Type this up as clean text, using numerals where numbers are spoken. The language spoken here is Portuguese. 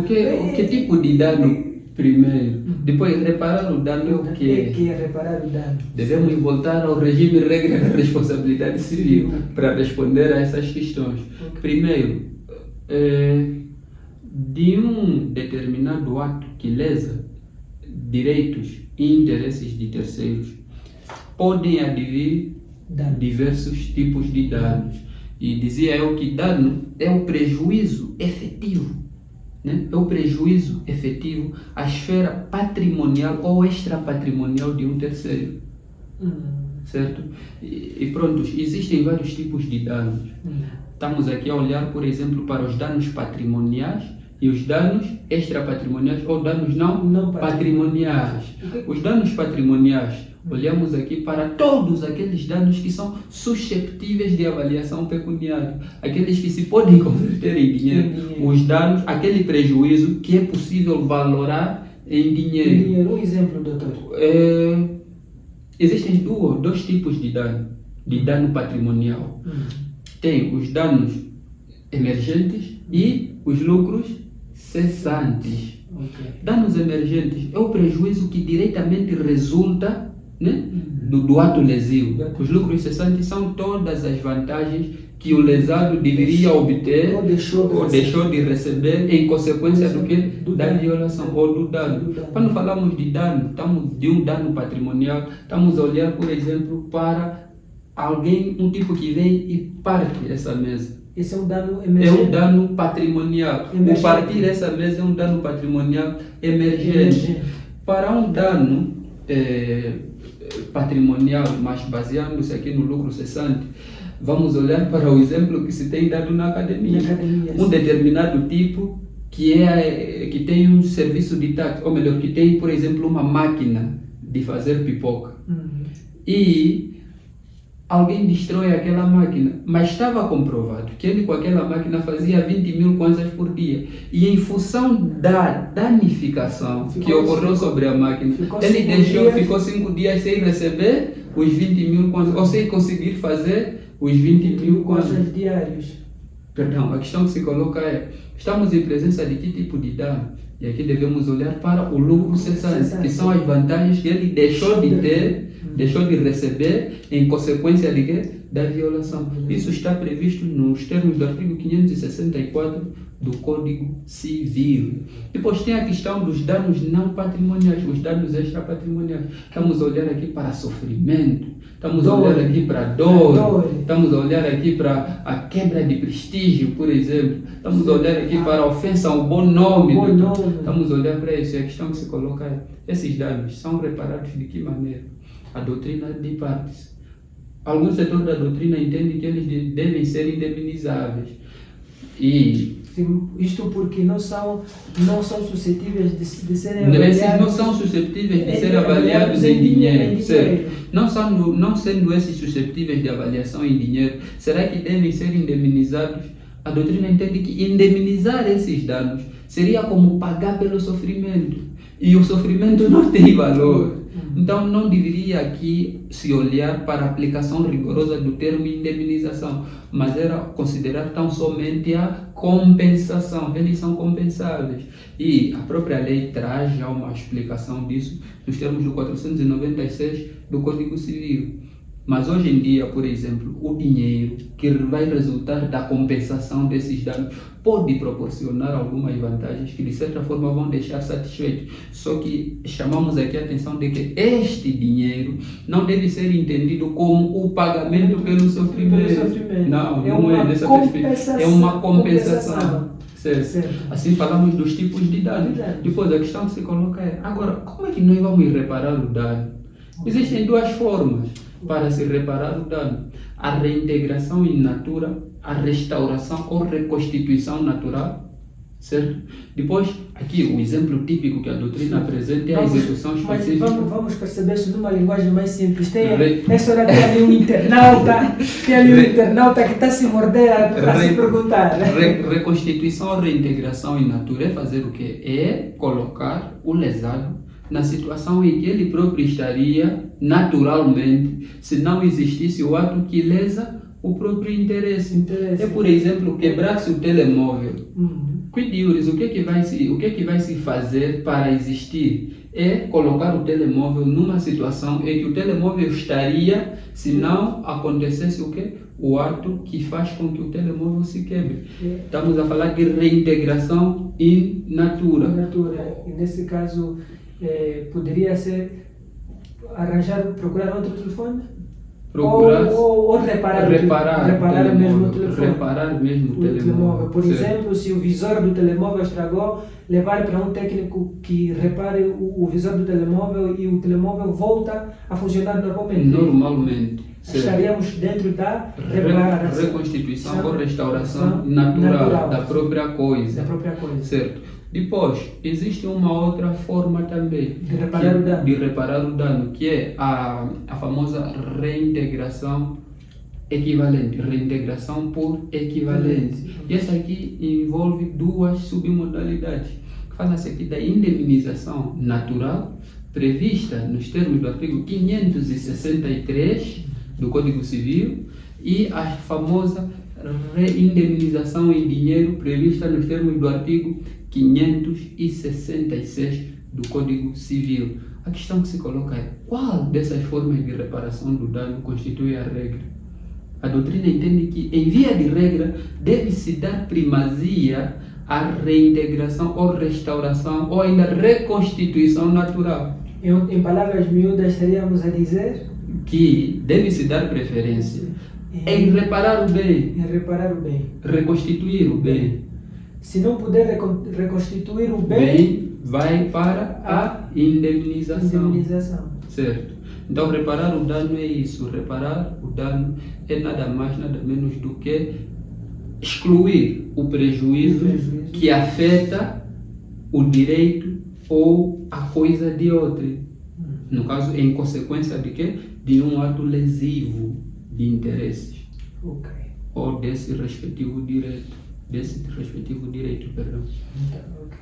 que tipo de dano primeiro? Depois, reparar o dano é o quê? Que é reparar o dano. Devemos voltar ao regime e regra da responsabilidade civil para responder a essas questões. Primeiro, de um determinado ato que lesa direitos e interesses de terceiros, podem advir diversos tipos de danos. E dizia eu que dano é o prejuízo efetivo, né? É o prejuízo efetivo à esfera patrimonial ou extrapatrimonial de um terceiro. Certo? E pronto, existem vários tipos de danos. Estamos aqui a olhar, por exemplo, para os danos patrimoniais e os danos extrapatrimoniais ou danos não patrimoniais. Os danos patrimoniais, olhamos aqui para todos aqueles danos que são susceptíveis de avaliação pecuniária, aqueles que se podem converter em dinheiro. Os danos, aquele prejuízo que é possível valorar em dinheiro. Um exemplo, doutor. Existem dois tipos de dano patrimonial. Tem os danos emergentes e os lucros cessantes. Danos emergentes é o prejuízo que diretamente resulta, né, do ato lesivo. Os lucros cessantes são todas as vantagens que o lesado deveria obter ou deixou de receber em consequência da violação ou do dano. Quando falamos de dano, estamos de um dano patrimonial, estamos a olhar, por exemplo, para alguém, um tipo que vem e parte essa mesa. Esse é um dano emergente. É um dano patrimonial. O partir essa mesa é um dano patrimonial emergente. Para um dano patrimonial, mas baseando-se aqui no lucro cessante, vamos olhar para o exemplo que se tem dado na academia. Um determinado tipo que tem um serviço de táxi, ou melhor, que tem, por exemplo, uma máquina de fazer pipoca. E alguém destrói aquela máquina, mas estava comprovado que ele com aquela máquina fazia 20 mil kwanzas por dia. E em função da danificação que ocorreu sobre a máquina, ele ficou 5 dias sem receber os 20 mil kwanzas, ou sem conseguir fazer os 20 mil kwanzas diários. Perdão, a questão que se coloca é: estamos em presença de que tipo de dano? E aqui devemos olhar para o lucro cessante, que são as vantagens que ele deixou de ter, deixou de receber em consequência de quê? Da violação. Isso está previsto nos termos do artigo 564 do Código Civil. Depois tem a questão dos danos não patrimoniais, os danos extrapatrimoniais. Estamos a olhar aqui para sofrimento, estamos a olhar aqui para dor, estamos a olhar aqui para a quebra de prestígio, por exemplo. Estamos a olhar aqui para a ofensa ao bom nome. Estamos a olhar para isso. E a questão que se coloca é: esses danos são reparados de que maneira? A doutrina de partes. Algum setor da doutrina entende que eles devem ser indemnizáveis. E isto porque não são suscetíveis de serem avaliados. Não são suscetíveis de ser avaliados em dinheiro. Não sendo esses suscetíveis de avaliação em dinheiro, será que devem ser indemnizados? A doutrina entende que indemnizar esses danos seria como pagar pelo sofrimento. E o sofrimento não tem valor. Então não deveria aqui se olhar para a aplicação rigorosa do termo indemnização, mas era considerar tão somente a compensação. Eles são compensáveis. E a própria lei traz já uma explicação disso nos termos do 496 do Código Civil. Mas hoje em dia, por exemplo, o dinheiro que vai resultar da compensação desses danos pode proporcionar algumas vantagens que de certa forma vão deixar satisfeitos. Só que chamamos aqui a atenção de que este dinheiro não deve ser entendido como o pagamento pelo sofrimento. Não é dessa perspectiva. É uma compensação. Certo. Assim falamos dos tipos de danos. Depois a questão que se coloca é: agora, como é que nós vamos reparar o dano? Existem duas formas para se reparar o dano: a reintegração in natura, a restauração ou reconstituição natural, certo? Depois, aqui o exemplo típico que a doutrina apresenta é a execução específica. Mas vamos perceber isso numa linguagem mais simples. Essa hora tem ali um internauta, que está a se morder a se perguntar. Reconstituição ou reintegração in natura é fazer o quê? É colocar o lesado na situação em que ele próprio estaria naturalmente, se não existisse o ato que lesa o próprio interesse. É, por exemplo, quebrar-se o telemóvel. quid iuris, o que é que vai se fazer para existir? É colocar o telemóvel numa situação em que o telemóvel estaria se não acontecesse o quê? O ato que faz com que o telemóvel se quebre. Estamos a falar de reintegração in natura. E nesse caso, poderia ser procurar outro telefone? Ou reparar mesmo o telefone. Reparar mesmo o telemóvel. Por exemplo, se o visor do telemóvel estragou, levar para um técnico que repare o visor do telemóvel e o telemóvel volta a funcionar normalmente. Estaríamos dentro da reconstituição ou restauração natural da própria coisa. Certo. Depois, existe uma outra forma também de reparar o dano, que é a famosa reintegração equivalente, reintegração por equivalência. E essa aqui envolve duas submodalidades. Fala-se aqui da indemnização natural, prevista nos termos do artigo 563 do Código Civil, e a famosa reindemnização em dinheiro, prevista nos termos do artigo 566 do Código Civil. A questão que se coloca é: qual dessas formas de reparação do dano constitui a regra? A doutrina entende que, em via de regra, deve-se dar primazia à reintegração ou restauração ou ainda reconstituição natural. Em palavras miúdas, estaríamos a dizer que deve-se dar preferência em reparar o bem, reconstituir o bem. Se não puder reconstituir o bem, vai para a indemnização. Certo. Então, reparar o dano é isso. Reparar o dano é nada mais, nada menos do que excluir o prejuízo que afeta o direito ou a coisa de outrem. No caso, em consequência de quê? De um ato lesivo de interesses. Ou desse respectivo direito. Perdão. Ok.